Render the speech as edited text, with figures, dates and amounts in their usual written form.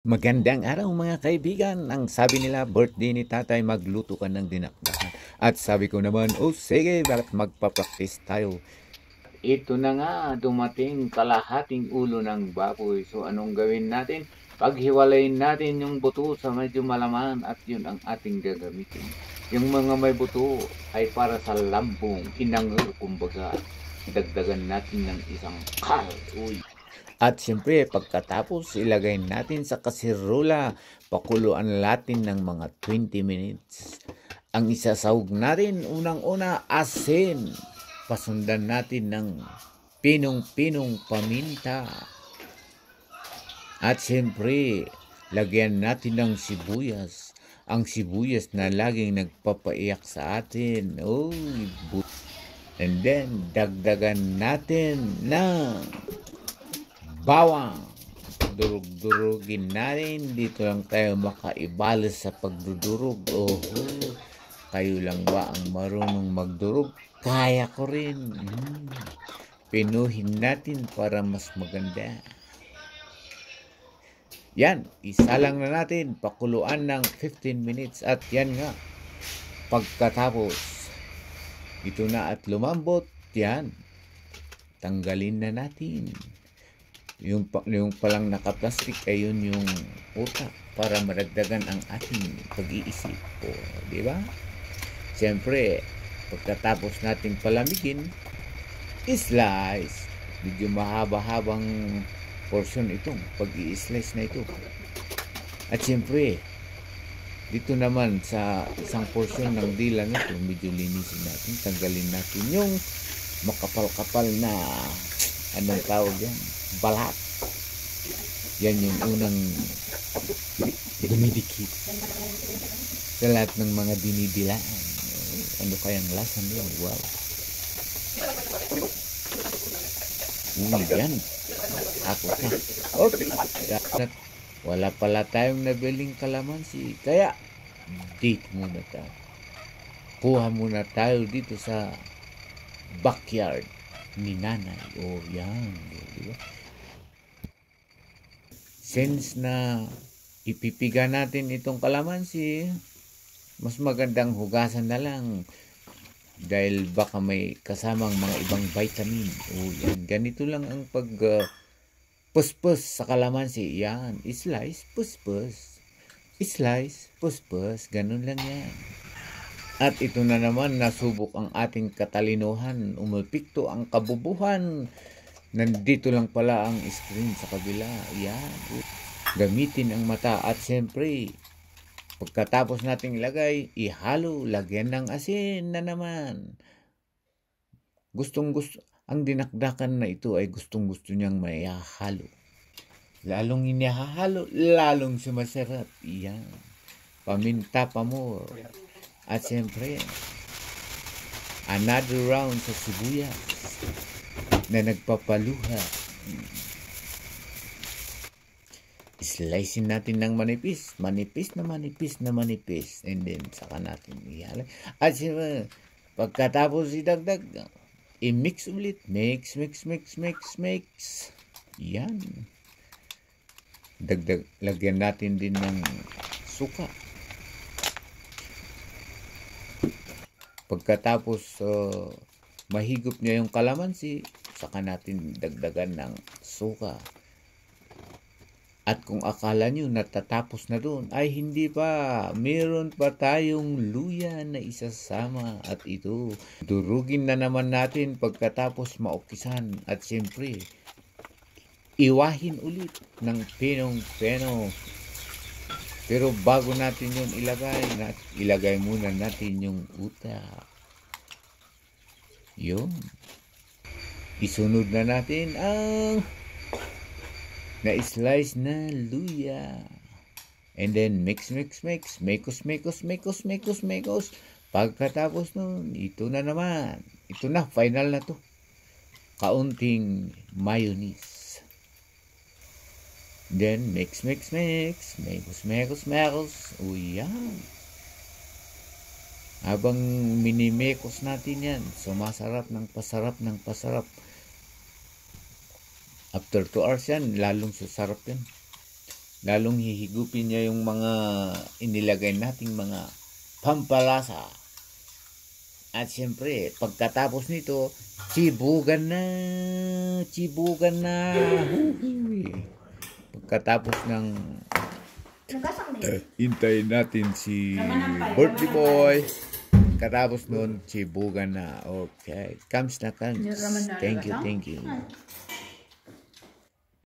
Magandang araw mga kaibigan. Ang sabi nila, birthday ni tatay, magluto ka ng dinakdakan. At sabi ko naman, oh sige, bakit magpa-practice tayo? Ito na nga, dumating kalahating ulo ng baboy. So anong gawin natin? Paghiwalayin natin yung buto sa medyo malaman at yun ang ating gagamitin. Yung mga may buto ay para sa lambong, inango, kumbaga. Dagdagan natin ng isang kal. Uy. At siyempre, pagkatapos, ilagay natin sa kasirola, pakuluan natin ng mga 20 minutes. Ang isasawag natin, unang-una, asin. Pasundan natin ng pinong-pinong paminta. At siyempre, lagyan natin ng sibuyas. Ang sibuyas na laging nagpapaiyak sa atin. Oh, and then, dagdagan natin ng bawang. Durug-durugin natin. Dito lang tayo makaibalas sa pagdudurog. Kayo lang ba ang marunong magdurog? Kaya ko rin. Pinuhin natin para mas maganda. Yan, isalang na natin. Pakuluan ng 15 minutes. At yan nga, pagkatapos, ito na at lumambot, yan, tanggalin na natin. Yung palang nakaplastik ay yun yung utak para madagdagan ang ating pag-iisip. Di ba? Siyempre, pagkatapos nating palamigin, slice. Medyo mahaba-habang portion itong pag-i-slice na ito. At siyempre, dito naman sa isang portion ng dila nito, medyo linisin natin, tanggalin natin yung makapal-kapal na anong tawag yan? Balat. Yan yung unang dumidikit sa lahat ng mga dinidilaan. Ano kayang lasa nila? Wow. Yan. Ako ka. Okay. Wala pala tayong nabiling kalamansi. Kaya, date muna tayo. Kuha muna tayo dito sa backyard ni nanay. Yan. Diba? Since na ipipiga natin itong kalamansi, mas magandang hugasan na lang dahil baka may kasamang mga ibang vitamin. Yan. Ganito lang ang puspus sa kalamansi. Yan. Slice, puspus. Slice, puspus. Ganun lang yan. At ito na naman, nasubok ang ating katalinuhan. Umulpikto ang kabubuhan. Nandito lang pala ang screen sa kabila. Yan. Gamitin ang mata. At siyempre, pagkatapos nating ilagay, ihalo, lagyan ng asin na naman. Ang dinakdakan na ito ay gustong-gusto niyang maihalo. Lalong inihahalo, lalong sumasarap. Yan. Paminta pa more. At siyempre, another round sa sibuyas na nagpapaluha. Slicein natin ng manipis. Manipis na manipis na manipis. And then, saka natin ihalay. At siyempre, pagkatapos idagdag, i-mix ulit. Mix. Yan. Lagyan natin din ng suka. Pagkatapos mahigop niya yung kalamansi, saka natin dagdagan ng suka. At kung akala nyo natatapos na doon, ay hindi pa. Meron pa tayong luya na isasama. At ito, durugin na naman natin pagkatapos maukisan. At siyempre, iwahin ulit ng pinong-peno. Pero bago natin yun ilagay muna natin yung utak. Yun. Isunod na natin ang na-slice na luya. And then mix. Mekos. Pagkatapos nun, ito na naman. Ito na, final na to. Kaunting mayonnaise. Then mix. Mekos. Yan. Habang minimekos natin yan, sumasarap ng pasarap. After 2 hours yan, lalong susarap yan. lalong hihigupin niya yung mga inilagay nating mga pampalasa. At siyempre, pagkatapos nito, chibugan na. Pagkatapos ng hintayin natin si birthday boy. Pagkatapos nun, chibugan na. Okay. Comes na comes. Thank you.